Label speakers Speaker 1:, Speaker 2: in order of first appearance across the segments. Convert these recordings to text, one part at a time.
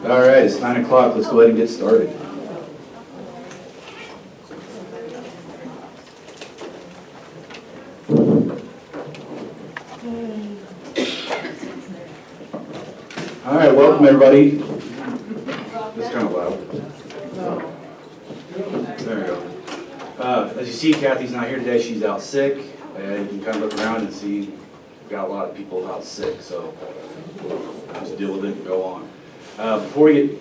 Speaker 1: All right, it's 9 o'clock. Let's go ahead and get started. All right, welcome everybody. It's kind of loud. There we go. As you see, Kathy's not here today. She's out sick. And you can kind of look around and see we've got a lot of people out sick, so we'll just deal with it and go on. Before we get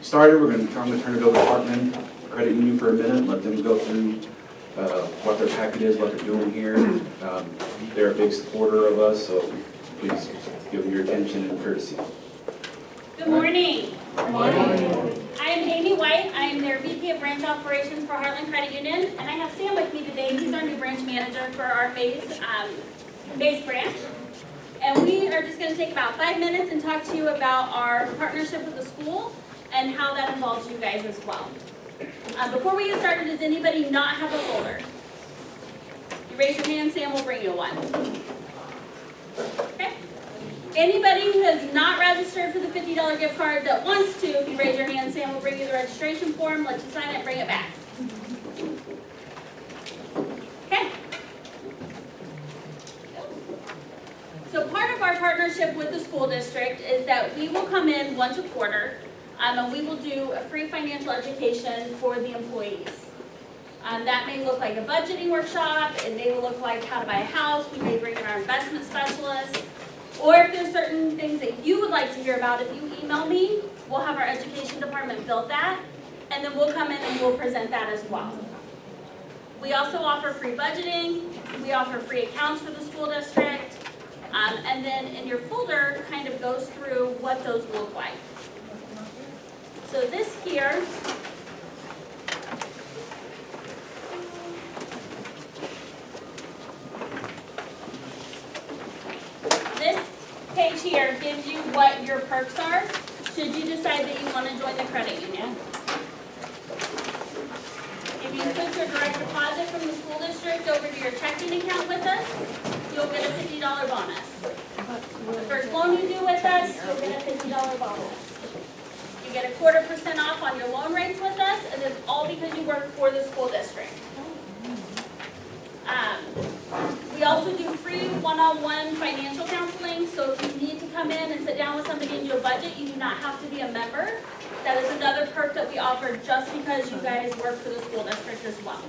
Speaker 1: started, I'm going to turn it over to Hartman Credit Union for a minute, let them go through what their packet is, what they're doing here. They're a big supporter of us, so please give them your attention and courtesy.
Speaker 2: Good morning. Good morning. I am Amy White. I am their VP of Branch Operations for Heartland Credit Union, and I have Sam with me today. He's our new branch manager for our Bays branch. And we are just going to take about 5 minutes and talk to you about our partnership with the school and how that involves you guys as well. Before we get started, does anybody not have a folder? You raise your hand, Sam will bring you one. Okay. Anybody who has not registered for the $50 gift card that wants to, if you raise your hand, Sam will bring you the registration form, let you sign it, bring it back. Okay. So part of our partnership with the school district is that we will come in once a quarter and we will do a free financial education for the employees. That may look like a budgeting workshop, it may look like how to buy a house, we may bring in our investment specialist, or if there's certain things that you would like to hear about, if you email me, we'll have our education department build that, and then we'll come in and we'll present that as well. We also offer free budgeting, we offer free accounts for the school district, and then in your folder kind of goes through what those look like. So this here page here gives you what your perks are should you decide that you want to join the credit union. If you switch your direct deposit from the school district over to your checking account with us, you'll get a $50 bonus. The first loan you do with us, you'll get a $50 bonus. You get a 0.25% off on your loan rates with us, and it's all because you work for the school district. We also do free one-on-one financial counseling, so if you need to come in and sit down with somebody and do a budget, you do not have to be a member. That is another perk that we offer just because you guys work for the school district as well.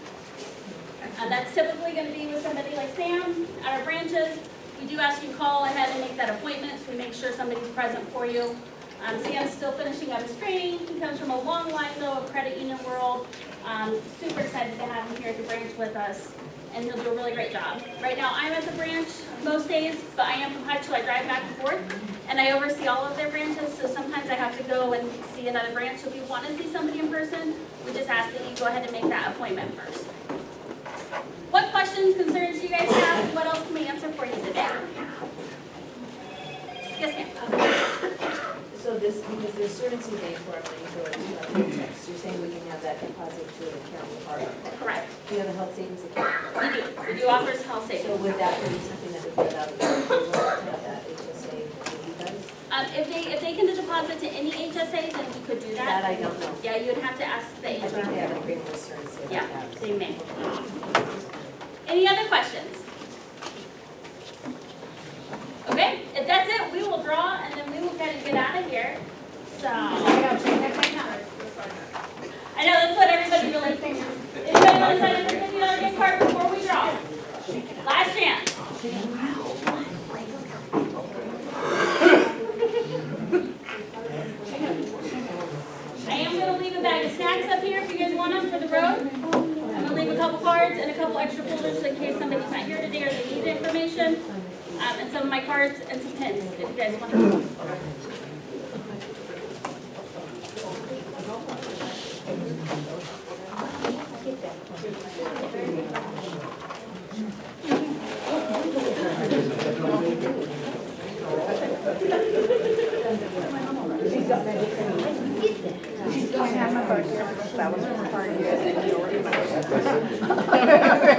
Speaker 2: That's typically going to be with somebody like Sam at our branches. We do ask you to call ahead and make that appointment so we make sure somebody's present for you. Sam's still finishing up his training. He comes from a long line though of credit union world. Super excited to have him here at the branch with us. And he'll do a really great job. Right now, I'm at the branch most days, but I am from Hutch, so I drive back and forth, and I oversee all of their branches, so sometimes I have to go and see another branch. So if you want to see somebody in person, we just ask that you go ahead and make that appointment first. What questions, concerns do you guys have? What else can we answer for you today? Yes, ma'am.
Speaker 3: So this, because there's certain bank where I'm going to go into checks, you're saying we can have that deposit to an account with our,
Speaker 2: Correct.
Speaker 3: do you have a health savings account?
Speaker 2: We do offer health
Speaker 3: So
Speaker 2: savings.
Speaker 3: would that be something that would be allowed to have that HSA with you guys?
Speaker 2: If they can deposit to any HSA, then we could do
Speaker 3: That
Speaker 2: that.
Speaker 3: I don't know.
Speaker 2: Yeah, you would have to ask the
Speaker 3: I think they
Speaker 2: HR.
Speaker 3: have a criminal insurance here.
Speaker 2: Yeah, they may. Any other questions? Okay, if that's it, we will draw and then we will kind of get out of here. So, I know that's what everybody really thinks. Anybody want to sign up for $50 gift card before we draw? Last chance. I am going to leave a bag of snacks up here if you guys want them for the road. I'm going to leave a couple cards and a couple extra folders in case somebody's not here today or they need the information. And some of my cards and some pins if you guys want them.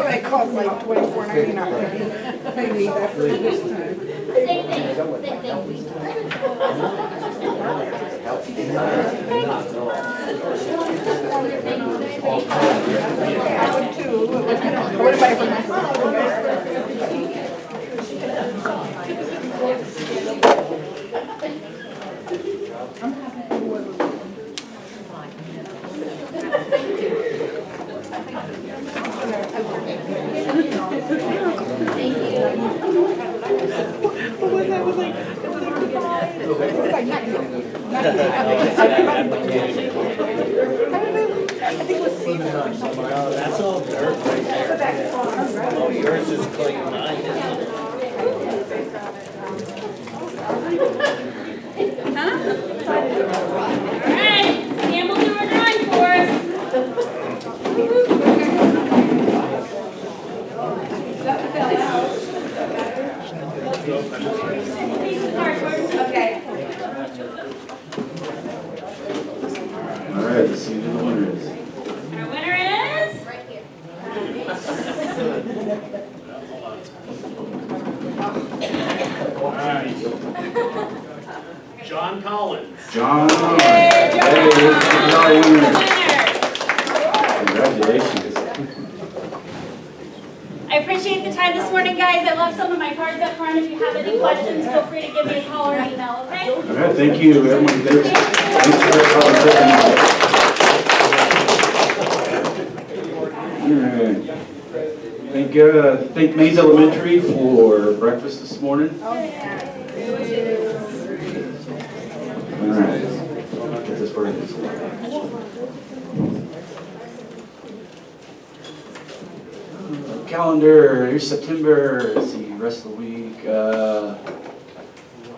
Speaker 4: They cost like $24.99. Maybe that's for this time.
Speaker 2: Same thing, same thing.
Speaker 4: I would too. What if I ever I think it was Steve.
Speaker 5: No, that's all dirt right there. Oh, yours is clean, mine isn't.
Speaker 2: All right, Sam will do our drawing for us. Piece of cardboard.
Speaker 3: Okay.
Speaker 1: All right, let's see who the winner is.
Speaker 2: Our winner is? Right here.
Speaker 5: John Collins.
Speaker 1: John. Hey, here's our winner.
Speaker 2: Winner.
Speaker 1: Congratulations.
Speaker 2: I appreciate the time this morning, guys. I left some of my cards up front. If you have any questions, feel free to give me a call or an email, okay?
Speaker 1: All right, thank you, everyone. Thanks for participating. All right. Thank Mays Elementary for breakfast this morning. All right. Get this part of calendar, here's September, let's see, rest of the week.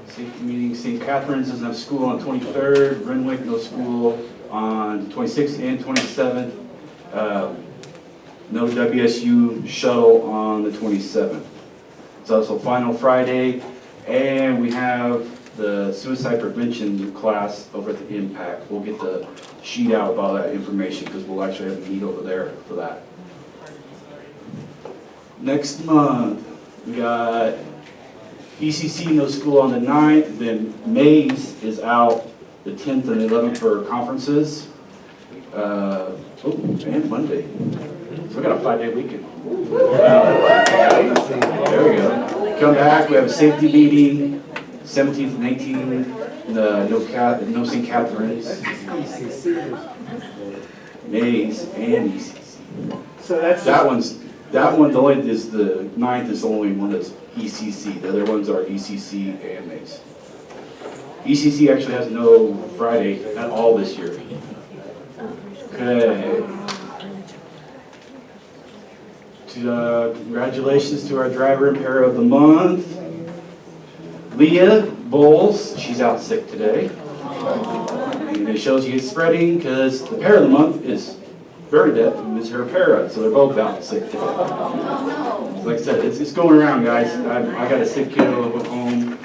Speaker 1: Safety meeting, St. Catherine's doesn't have school on the 23rd, Renwick no school on 26th and 27th. No WSU shuttle on the 27th. It's also final Friday, and we have the suicide prevention class over at the Impact. We'll get the sheet out with all that information because we'll actually have a meet over there for that. Next month, we got ECC no school on the 9th, then Mays is out the 10th and 11th for conferences. And Monday. So we got a 5-day weekend. There we go. Come back, we have a safety meeting, 17th and 18th, no St. Catherine's. Mays and ECC.
Speaker 6: So that's
Speaker 1: That one, the only is the 9th is the only one that's ECC. The other ones are ECC and Mays. ECC actually has no Friday at all this year. Okay. Congratulations to our driver and para of the month, Leah Bowles. She's out sick today. And it shows you it's spreading because the para of the month is Bernadette, who is her para, so they're both out sick today. Like I said, it's going around, guys. I got a sick kiddo at home.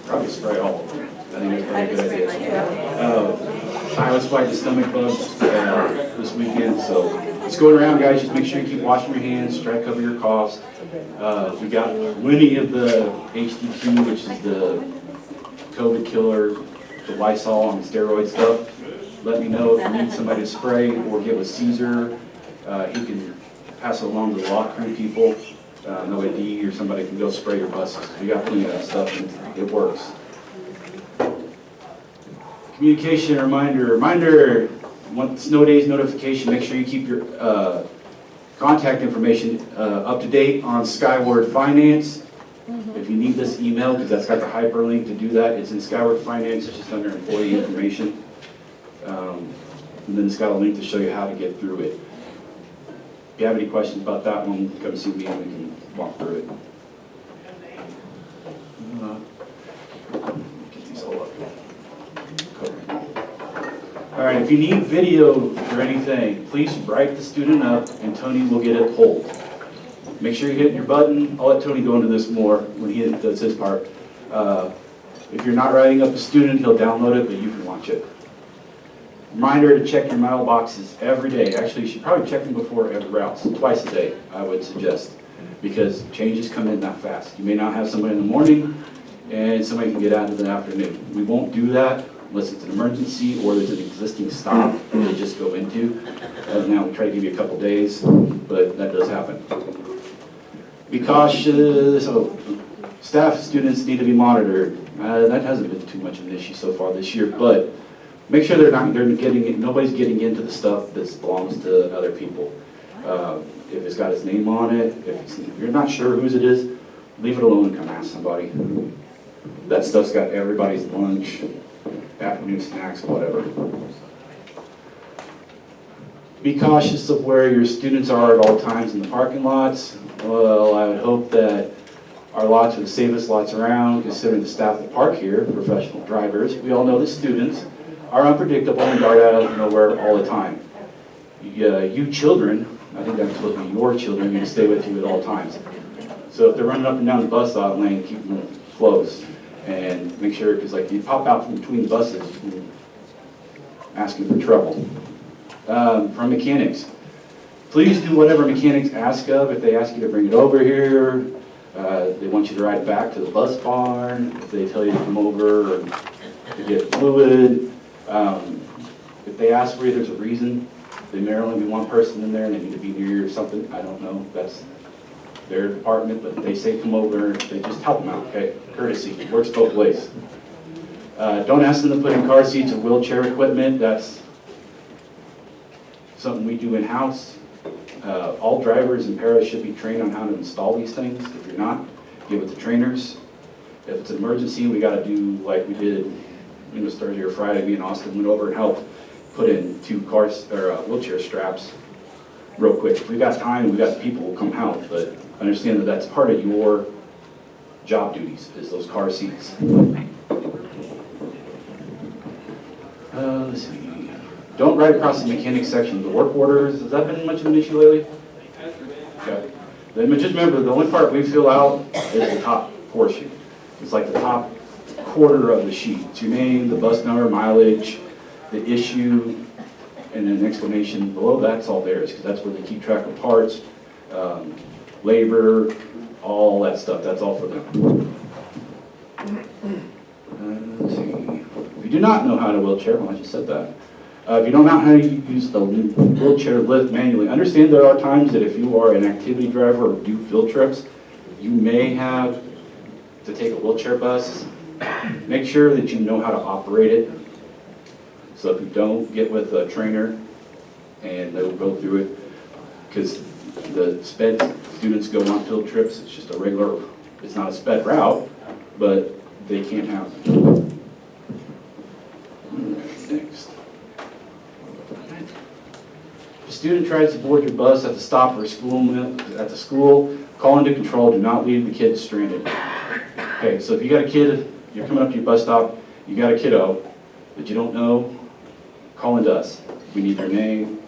Speaker 1: Probably spray all of them. I think it's probably a good idea. I was fighting stomach bugs this weekend, so it's going around, guys. Just make sure you keep washing your hands, try to cover your coughs. We got plenty of the HDQ, which is the COVID killer, the Lysol and steroid stuff. Let me know if you need somebody to spray or get with Caesar. He can pass it along to the lock crew people. No ID or somebody can go spray your buses. We got plenty of that stuff and it works. Communication reminder, want snow days notification, make sure you keep your contact information up to date on Skyward Finance. If you need this email, because that's got the hyperlink to do that, it's in Skyward Finance, it's just under employee information. And then it's got a link to show you how to get through it. If you have any questions about that one, come see me and we can walk through it. Get these all up. All right, if you need video or anything, please write the student up and Tony will get it pulled. Make sure you hit your button. I'll let Tony go into this more when he does his part. If you're not writing up a student, he'll download it, but you can watch it. Reminder to check your mailboxes every day. Actually, you should probably check them before every route, twice a day, I would suggest, because changes come in that fast. You may not have somebody in the morning, and somebody can get out in the afternoon. We won't do that unless it's an emergency or there's an existing stop that they just go into. Now, we try to give you a couple days, but that does happen. Be cautious, staff, students need to be monitored. That hasn't been too much of an issue so far this year, but make sure nobody's getting into the stuff that belongs to other people. If it's got his name on it, if you're not sure whose it is, leave it alone and come ask somebody. That stuff's got everybody's lunch, afternoon snacks, whatever. Be cautious of where your students are at all times in the parking lots. Well, I would hope that our lots are the safest lots around, considering the staff that park here, professional drivers. We all know the students are unpredictable and dart out of nowhere all the time. You children, I think I'm supposed to be your children, need to stay with you at all times. So if they're running up and down the bus stop lane, keep them close. And make sure, because like you pop out from between the buses, asking for trouble. From mechanics, please do whatever mechanics ask of. If they ask you to bring it over here, they want you to ride back to the bus barn, if they tell you to come over to get fluid. If they ask for you, there's a reason. There may only be one person in there and they need to be near you or something. I don't know. That's their department, but they say come over, they just help them out, okay? Courtesy, it works both ways. Don't ask them to put in car seats or wheelchair equipment. That's something we do in-house. All drivers and paras should be trained on how to install these things. If you're not, give it to trainers. If it's an emergency, we gotta do like we did, Thursday or Friday, me and Austin went over and helped put in 2 wheelchair straps real quick. If we got time, we got people who will come help, but understand that that's part of your job duties, is those car seats. Let's see. Don't ride across the mechanics section of the work orders. Has that been much of an issue lately? Okay. Then just remember, the only part we fill out is the top portion. It's like the top quarter of the sheet. It's your name, the bus number, mileage, the issue, and then an explanation below that's all theirs, because that's where they keep track of parts, labor, all that stuff. That's all for them. Let's see. If you do not know how to wheelchair, well, I just said that. If you don't know how to use the wheelchair lift manually, understand there are times that if you are an activity driver or do field trips, you may have to take a wheelchair bus. Make sure that you know how to operate it. So if you don't, get with a trainer and they'll go through it. Because the sped students go on field trips, it's just a regular, it's not a sped route, but they can't have it. Next. If a student tries to board your bus at the stop or at the school, call into control, do not leave the kids stranded. Okay, so if you got a kid, you're coming up to your bus stop, you got a kiddo that you don't know, call into us. We need their name.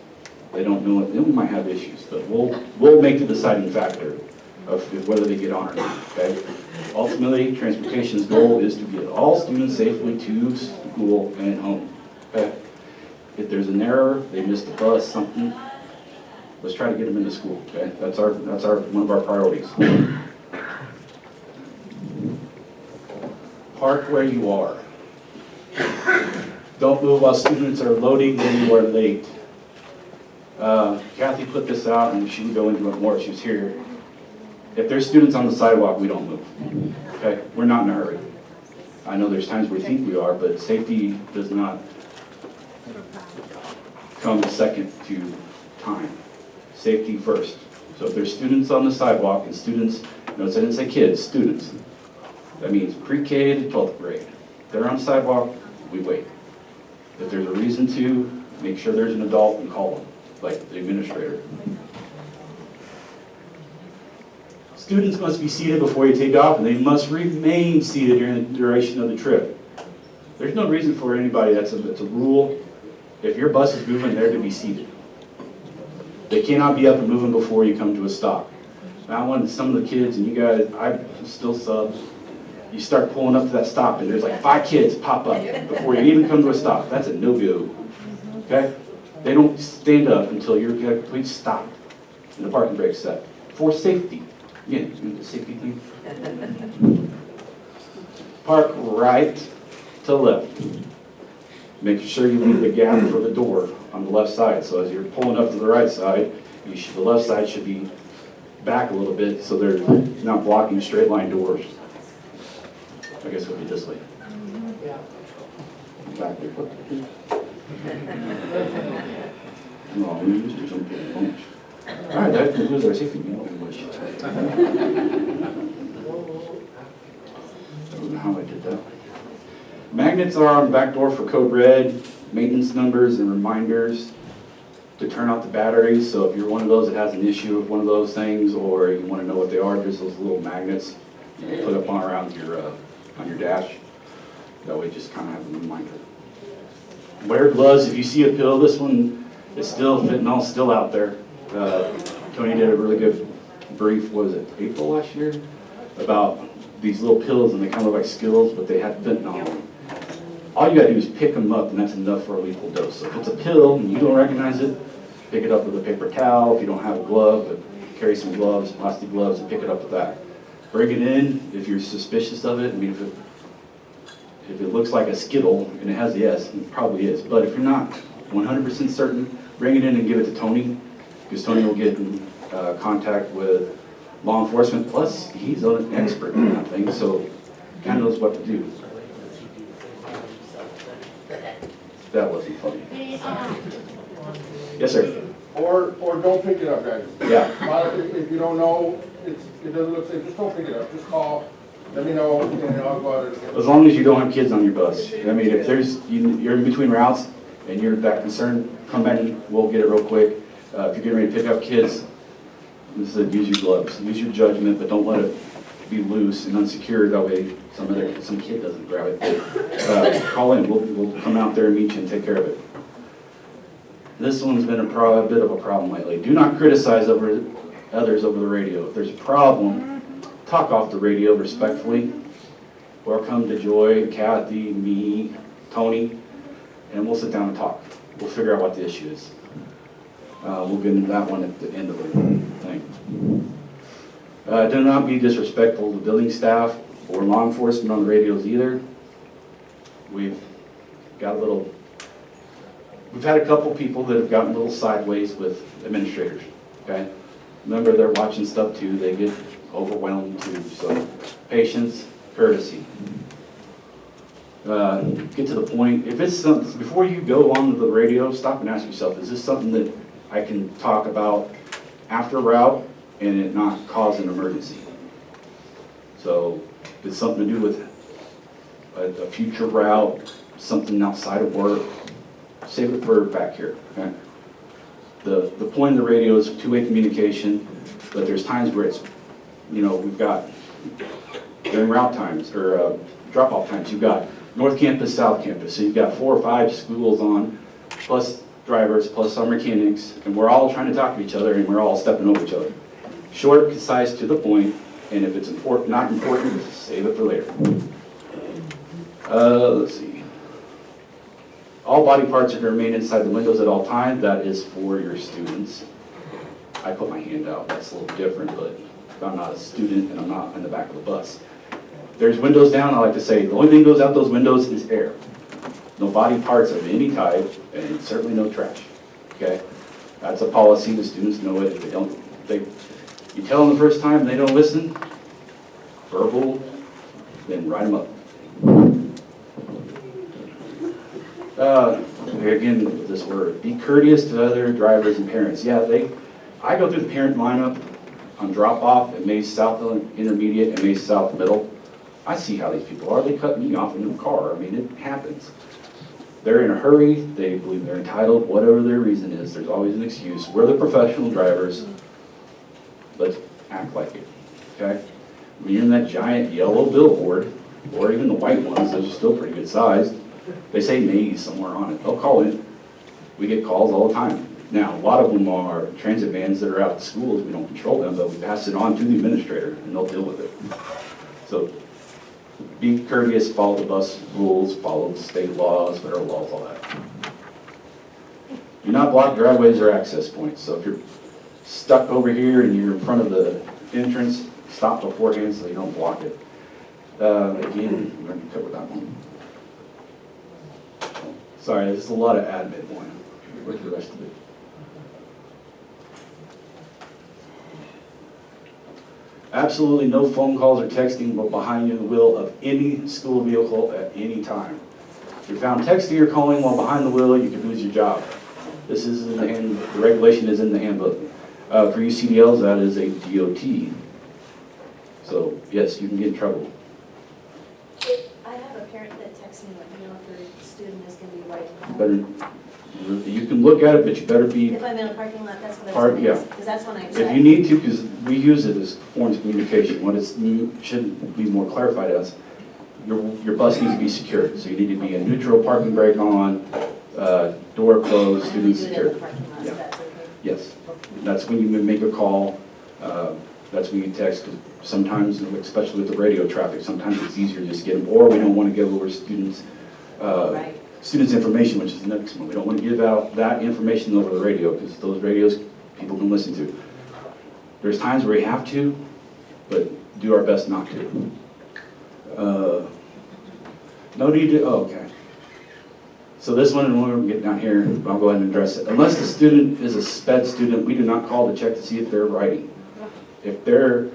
Speaker 1: They don't know it, then we might have issues, but we'll make the deciding factor of whether they get on or not, okay? Ultimately, transportation's goal is to get all students safely to school and home, okay? If there's an error, they missed the bus, something, let's try to get them into school, okay? That's one of our priorities. Park where you are. Don't move while students are loading when you are late. Kathy put this out and she can go into it more if she's here. If there's students on the sidewalk, we don't move, okay? We're not in a hurry. I know there's times we think we are, but safety does not come second to time. Safety first. So if there's students on the sidewalk and students, notice I didn't say kids, students. That means pre-K to 12th grade. If they're on the sidewalk, we wait. If there's a reason to, make sure there's an adult and call them, like the administrator. Students must be seated before you take off, and they must remain seated during the duration of the trip. There's no reason for anybody, that's a rule. If your bus is moving, they're to be seated. They cannot be up and moving before you come to a stop. Now, when some of the kids, and you guys, I still sub, you start pulling up to that stop, and there's like 5 kids pop up before you even come to a stop. That's a no-go, okay? They don't stand up until you're at a complete stop and the parking brake's set. For safety. Again, the safety thing. park right to left. Make sure you leave the gap for the door on the left side. So as you're pulling up to the right side, the left side should be back a little bit so they're not blocking straight line doors. I guess it'll be this way. Back there. No, we used to do something lunch. All right, that concludes our safety meeting. I don't know how I did that. Magnets are on the back door for code red, maintenance numbers and reminders to turn off the batteries. So if you're one of those that has an issue with one of those things, or you want to know what they are, there's those little magnets you can put up around on your dash. That way, just kind of have a reminder. Wear gloves. If you see a pill, this one is still fentanyl, still out there. Tony did a really good brief. Was it April last year? About these little pills, and they kind of look like Skittles, but they have fentanyl in them. All you gotta do is pick them up, and that's enough for a lethal dose. So if it's a pill and you don't recognize it, pick it up with a paper towel. If you don't have a glove, but carry some gloves, plastic gloves, and pick it up with that. Bring it in if you're suspicious of it. I mean, if it looks like a Skittle and it has the S, it probably is. But if you're not 100% certain, bring it in and give it to Tony, because Tony will get in contact with law enforcement. Plus, he's an expert in that thing, so he kind of knows what to do. That wasn't funny. Yes, sir.
Speaker 6: Or don't pick it up, guys.
Speaker 1: Yeah.
Speaker 6: If you don't know, it doesn't look safe, just don't pick it up, just call, let me know, and I'll go out and get it.
Speaker 1: As long as you don't have kids on your bus. I mean, if you're in between routes and you're that concerned, come back and we'll get it real quick. If you're getting ready to pick up kids, use your gloves, use your judgment, but don't let it be loose and unsecured. That way, some kid doesn't grab it. Call in. We'll come out there and meet you and take care of it. This one's been a bit of a problem lately. Do not criticize others over the radio. If there's a problem, talk off the radio respectfully. Welcome to Joy, Kathy, me, Tony, and we'll sit down and talk. We'll figure out what the issue is. We'll get into that one at the end of the thing. Do not be disrespectful to building staff or law enforcement on the radios either. We've had a couple people that have gotten a little sideways with administrators, okay? Remember, they're watching stuff too, they get overwhelmed too, so patience, courtesy. Get to the point. If it's something, before you go on the radio, stop and ask yourself, is this something that I can talk about after route and it not cause an emergency? So if it's something to do with a future route, something outside of work, save it for back here, okay? The point of the radio is two-way communication, but there's times where it's, we've got, during route times, or drop-off times, you've got North Campus, South Campus, so you've got 4 or 5 schools on, plus drivers, plus some mechanics, and we're all trying to talk to each other, and we're all stepping over each other. Short, concise, to the point, and if it's not important, save it for later. Let's see. All body parts are to remain inside the windows at all times. That is for your students. I put my hand out. That's a little different, but if I'm not a student and I'm not in the back of the bus. There's windows down. I like to say the only thing goes out those windows is air. No body parts of any type, and certainly no trash. Okay? That's a policy. The students know it. If they don't, you tell them the first time and they don't listen, verbal, then write them up. Again, with this word, be courteous to other drivers and parents. Yeah, I go through the parent lineup on drop-off at Mays South Intermediate and Mays South Middle. I see how these people are. They cut me off in the car. I mean, it happens. They're in a hurry. They believe they're entitled. Whatever their reason is, there's always an excuse. We're the professional drivers. Let's act like it, okay? When you're in that giant yellow billboard, or even the white ones, those are still pretty good sized. They say Mays somewhere on it. They'll call in. We get calls all the time. Now, a lot of them are transit vans that are out at schools. We don't control them, but we pass it on to the administrator, and they'll deal with it. So be courteous, follow the bus rules, follow the state laws, federal laws, all that. Do not block driveways or access points. So if you're stuck over here and you're in front of the entrance, stop beforehand so you don't block it. Again, we're going to cover that one. Sorry, there's a lot of admin one. Where's the rest of it? Absolutely no phone calls or texting behind the wheel of any school vehicle at any time. If you're found texting or calling while behind the wheel, you could lose your job. This is in the the regulation is in the handbook. For you CDLs, that is a DOT. So yes, you can get in trouble.
Speaker 3: I have a parent that texts me, let me know if their student is gonna be white.
Speaker 1: Better, you can look at it, but you better be,
Speaker 3: If I'm in a parking lot, that's what I was
Speaker 1: Yeah.
Speaker 3: gonna because that's when I check.
Speaker 1: if you need to, because we use it as forms of communication. What it should be more clarified as, your bus needs to be secured. So you need to be a neutral parking brake on, door closed,
Speaker 3: And we
Speaker 1: student
Speaker 3: do it in
Speaker 1: secured.
Speaker 3: the parking lot,
Speaker 1: Yeah.
Speaker 3: so that's okay.
Speaker 1: Yes, that's when you make a call, that's when you text, 'cause sometimes, especially with the radio traffic, sometimes it's easier to just get them, or we don't want to give over students'
Speaker 3: Right.
Speaker 1: information, which is the next one. We don't want to give out that information over the radio, because those radios, people can listen to. There's times where we have to, but do our best not to. No need to, oh, okay. So this one, and we're going to get down here, but I'll go ahead and address it. Unless the student is a SPED student, we do not call to check to see if they're writing. If they're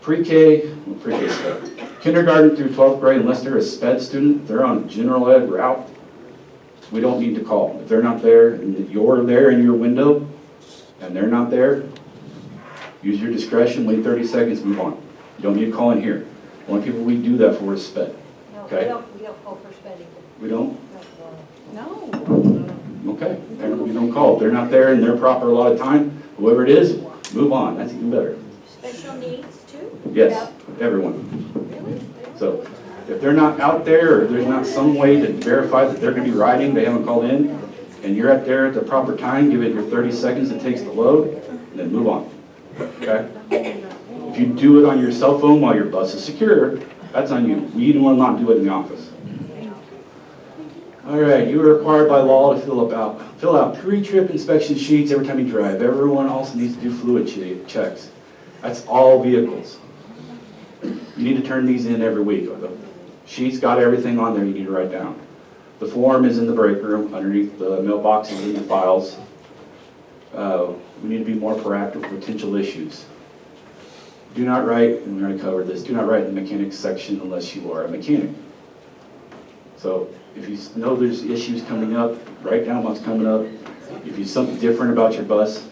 Speaker 1: pre-K, SPED, kindergarten through 12th grade, unless they're a SPED student, they're on general ed route, we don't need to call. If they're not there, and you're there in your window, and they're not there, use your discretion, wait 30 seconds, move on. You don't need to call in here. The only people we do that for is SPED. Okay.
Speaker 4: We don't call for spending.
Speaker 1: We don't?
Speaker 4: No.
Speaker 1: Okay, then we don't call. If they're not there in their proper allotted time, whoever it is, move on. That's even better.
Speaker 2: Special needs too?
Speaker 1: Yes, everyone. So if they're not out there, or there's not some way to verify that they're gonna be riding, they haven't called in, and you're out there at the proper time, give it your 30 seconds it takes to load, and then move on. Okay? If you do it on your cell phone while your bus is secure, that's on you. We will not do it in the office. All right, you are required by law to fill out pre-trip inspection sheets every time you drive. Everyone also needs to do fluid checks. That's all vehicles. You need to turn these in every week. The sheet's got everything on there you need to write down. The form is in the break room, underneath the mailboxes and the files. We need to be more proactive with potential issues. Do not write, and we're going to cover this, do not write in the mechanics section unless you are a mechanic. So if you know there's issues coming up, write down what's coming up. If you see something different about your bus,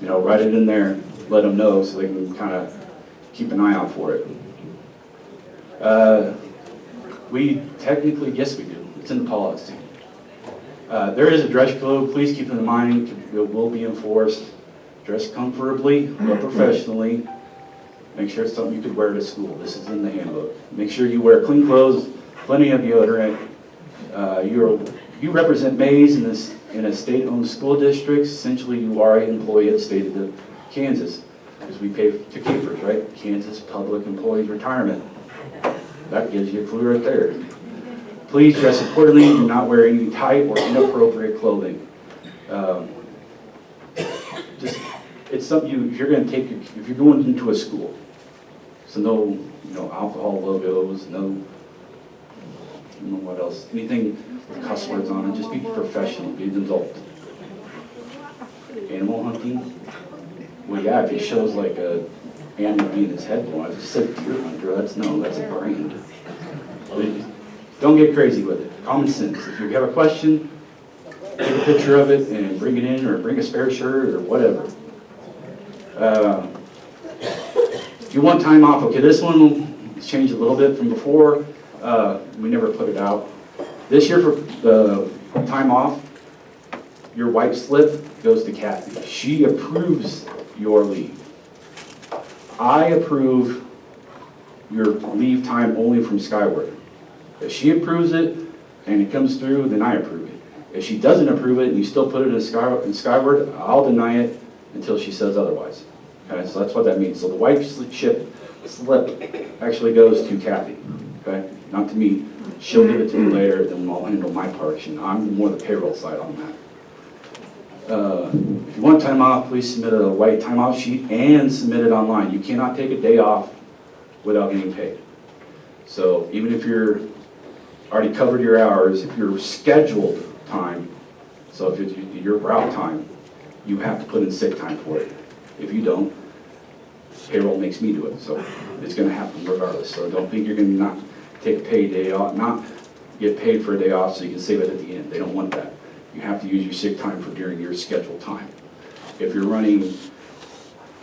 Speaker 1: write it in there, let them know so they can kind of keep an eye out for it. We technically, yes we do, it's in the policy. There is a dress code, please keep in mind, it will be enforced. Dress comfortably, but professionally. Make sure it's something you could wear to school. This is in the handbook. Make sure you wear clean clothes, plenty of deodorant. You represent Mays in a state-owned school district. Essentially, you are an employee of the state of Kansas, because we pay to keepers, right? Kansas Public Employees Retirement. That gives you a clue right there. Please dress accordingly. Do not wear any tight or inappropriate clothing. It's something if you're going to take, if you're going into a school, so no, alcohol logos, no, I don't know what else, anything with cuss words on it, just be professional, be an adult. Animal hunting, well, yeah, if it shows like a animal being its head blown, if it said deer hunter, that's a brand. Don't get crazy with it, common sense. If you have a question, take a picture of it and bring it in, or bring a spare shirt, or whatever. If you want time off, okay, this one has changed a little bit from before. We never put it out. This year for time off, your white slip goes to Kathy. She approves your leave. I approve your leave time only from Skyward. If she approves it and it comes through, then I approve it. If she doesn't approve it and you still put it in Skyward, I'll deny it until she says otherwise. Okay, so that's what that means. So the white slip actually goes to Kathy, okay, not to me. She'll give it to me later, then I'll handle my portion. I'm more the payroll side on that. If you want time off, please submit a white time off sheet and submit it online. You cannot take a day off without getting paid. So even if you're already covered your hours, if you're scheduled time, so if it's your route time, you have to put in sick time for it. If you don't, payroll makes me do it, so it's gonna happen regardless. So don't think you're gonna not take a paid day off, not get paid for a day off so you can save it at the end. They don't want that. You have to use your sick time for during your scheduled time. If you're running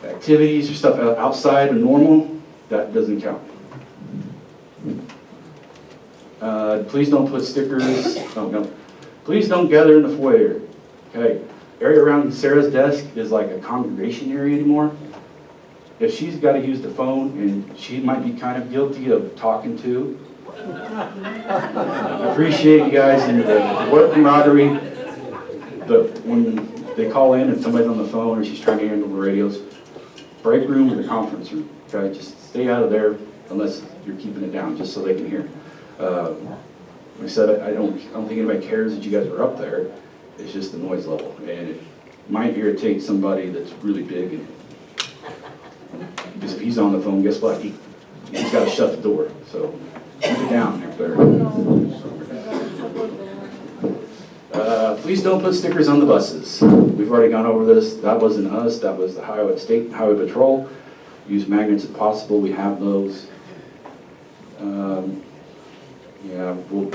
Speaker 1: activities or stuff outside of normal, that doesn't count. Please don't put stickers, oh no, please don't gather in the foyer. Okay, area around Sarah's desk is like a congregation area anymore. If she's got to use the phone, and she might be kind of guilty of talking to, I appreciate you guys and the work camaraderie, but when they call in and somebody's on the phone or she's trying to handle the radios, break room or the conference room, okay? Just stay out of there unless you're keeping it down, just so they can hear. Like I said, I don't think anybody cares that you guys are up there. It's just the noise level, and it might irritate somebody that's really big. And because if he's on the phone, guess what? He's got to shut the door. So keep it down up there. Please don't put stickers on the buses. We've already gone over this. That wasn't us. That was the State Highway Patrol. Use magnets if possible. We have those. Yeah, well,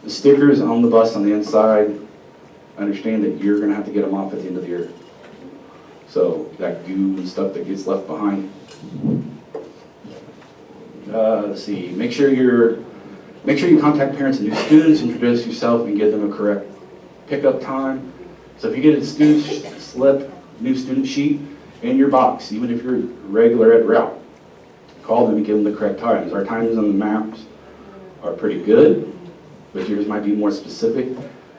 Speaker 1: the stickers on the bus on the inside, understand that you're going to have to get them off at the end of the year. So that goo and stuff that gets left behind. Let's see, make sure you contact parents and new students, introduce yourself, and give them a correct pickup time. So if you get a student slip, new student sheet in your box, even if you're regular ed route, call them and give them the correct times. Our times on the maps are pretty good, but yours might be more specific.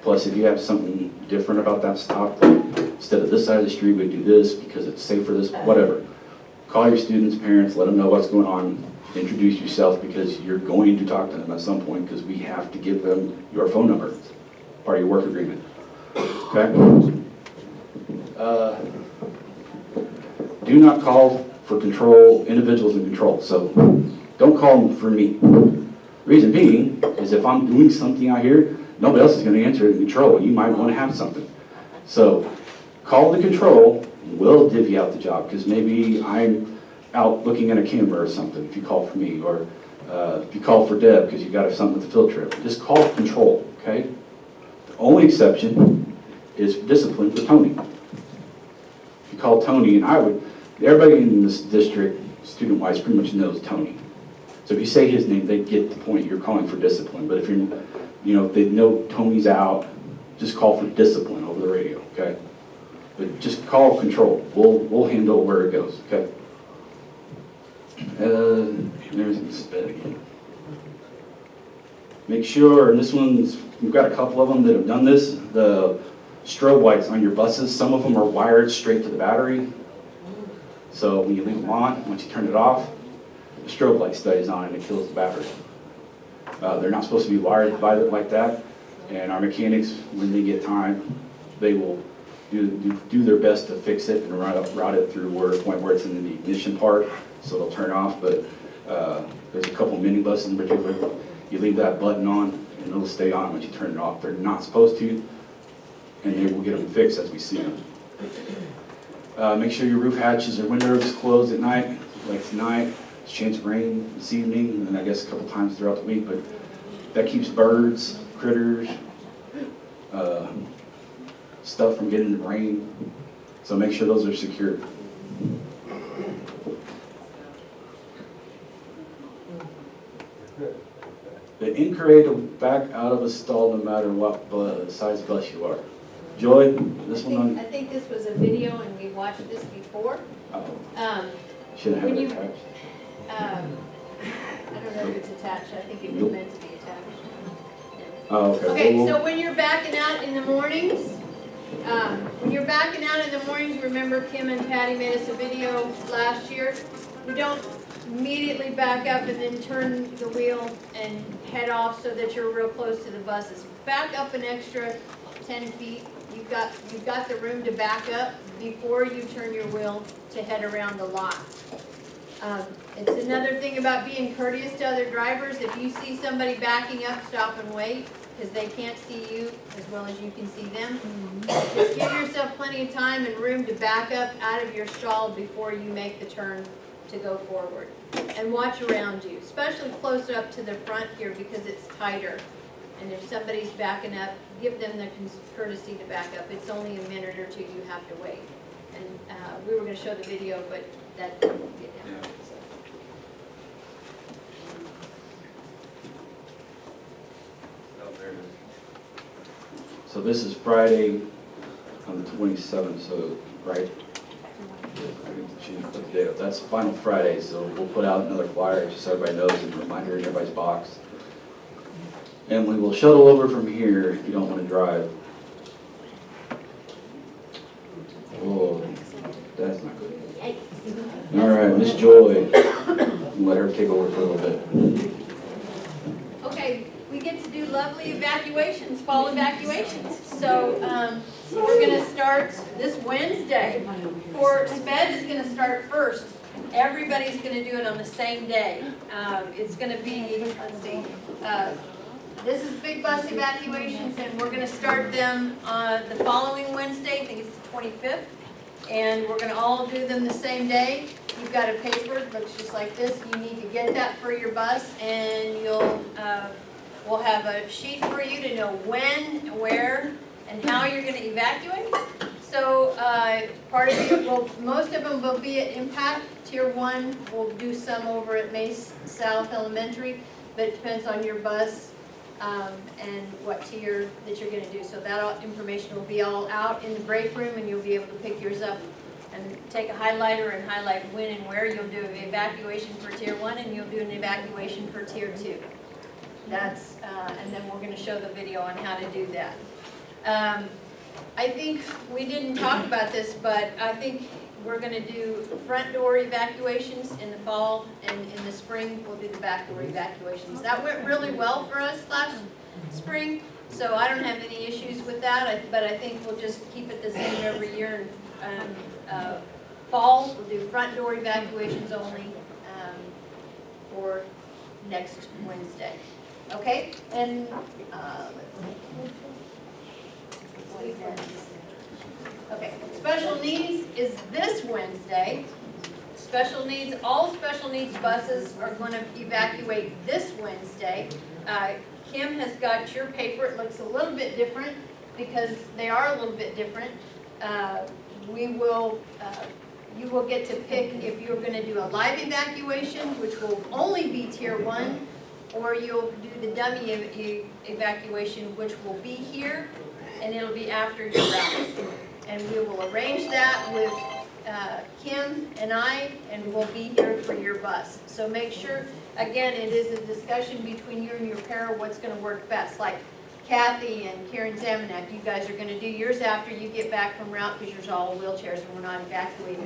Speaker 1: Plus, if you have something different about that stop, like instead of this side of the street, we do this because it's safer this, whatever. Call your students, parents, let them know what's going on. Introduce yourself because you're going to talk to them at some point because we have to give them your phone number. It's part of your work agreement. Okay? Do not call for control, individuals in control. So don't call them for me. Reason being is if I'm doing something out here, nobody else is going to answer it in control. You might want to have something. So call the control, we'll divvy out the job because maybe I'm out looking at a camera or something if you call for me, or if you call for Deb because you got something with the field trip. Just call control, okay? The only exception is discipline for Tony. If you call Tony, and everybody in this district, student-wise, pretty much knows Tony. So if you say his name, they get the point. You're calling for discipline. But if if they know Tony's out, just call for discipline over the radio, okay? But just call control. We'll handle where it goes, okay? There's a spit again. Make sure, and this one's, we've got a couple of them that have done this, the strobe lights on your buses, some of them are wired straight to the battery. So when you leave them on, once you turn it off, the strobe light stays on and it kills the battery. They're not supposed to be wired by it like that, and our mechanics, when they get time, they will do their best to fix it and route it through a point where it's in the ignition part, so it'll turn off. But there's a couple mini buses in particular, you leave that button on and it'll stay on once you turn it off. They're not supposed to, and they will get them fixed as we see them. Make sure your roof hatches or windows closed at night, like tonight. There's a chance of rain this evening, and I guess a couple times throughout the week, but that keeps birds, critters, stuff from getting in the rain. So make sure those are secured. The incorrect will back out of a stall no matter what size bus you are. Joy, this one on?
Speaker 3: I think this was a video and we watched this before.
Speaker 1: Shouldn't have
Speaker 3: when
Speaker 1: it
Speaker 3: you-
Speaker 1: attached.
Speaker 3: I don't know if it's attached, I think it was meant to be attached.
Speaker 1: Oh, okay.
Speaker 3: Okay,
Speaker 1: Well,
Speaker 3: so when you're backing out in the mornings, remember Kim and Patty made us a video last year? You don't immediately back up and then turn the wheel and head off so that you're real close to the buses. Back up an extra 10 feet. You've got the room to back up before you turn your wheel to head around the lot. It's another thing about being courteous to other drivers. If you see somebody backing up, stop and wait, because they can't see you as well as you can see them. Just give yourself plenty of time and room to back up out of your stall before you make the turn to go forward. And watch around you, especially close up to the front here because it's tighter. And if somebody's backing up, give them the courtesy to back up. It's only a minute or two you have to wait. And we were gonna show the video, but that didn't get done.
Speaker 1: Yeah. So this is Friday on the 27th, so, right? That's final Friday, so we'll put out another flyer, just so everybody knows, and a reminder in everybody's box. And we will shuttle over from here if you don't want to drive. Oh, that's not good. All right, Miss Joy, let her take over for a little bit.
Speaker 3: Okay, we get to do lovely evacuations, fall evacuations. So we're gonna start this Wednesday. For SPED is gonna start first. Everybody's gonna do it on the same day. It's gonna be, let's see, this is big bus evacuations, and we're gonna start them the following Wednesday, I think it's the 25th. And we're gonna all do them the same day. You've got a paper, it looks just like this. You need to get that for your bus, and we'll have a sheet for you to know when, where, and how you're gonna evacuate. So part of it will, most of them will be at Impact, Tier 1. We'll do some over at Mace South Elementary, but it depends on your bus and what tier that you're gonna do. So that information will be all out in the break room, and you'll be able to pick yours up and take a highlighter and highlight when and where. You'll do an evacuation for Tier 1, and you'll do an evacuation for Tier 2. That's, and then we're gonna show the video on how to do that. I think we didn't talk about this, but I think we're gonna do front door evacuations in the fall, and in the spring, we'll do the back door evacuations. That went really well for us last spring, so I don't have any issues with that, but I think we'll just keep it the same every year. Fall, we'll do front door evacuations only for next Wednesday. Okay, and let's see. Okay, special needs is this Wednesday. Special needs, all special needs buses are going to evacuate this Wednesday. Kim has got your paper. It looks a little bit different because they are a little bit different. You will get to pick if you're going to do a live evacuation, which will only be Tier 1, or you'll do the dummy evacuation, which will be here, and it'll be after your route. And we will arrange that with Kim and I, and we'll be here for your bus. So make sure, again, it is a discussion between you and your para what's going to work best. Like Kathy and Karen Zamenak, you guys are going to do yours after you get back from route because you're all wheelchairs and we're not evacuating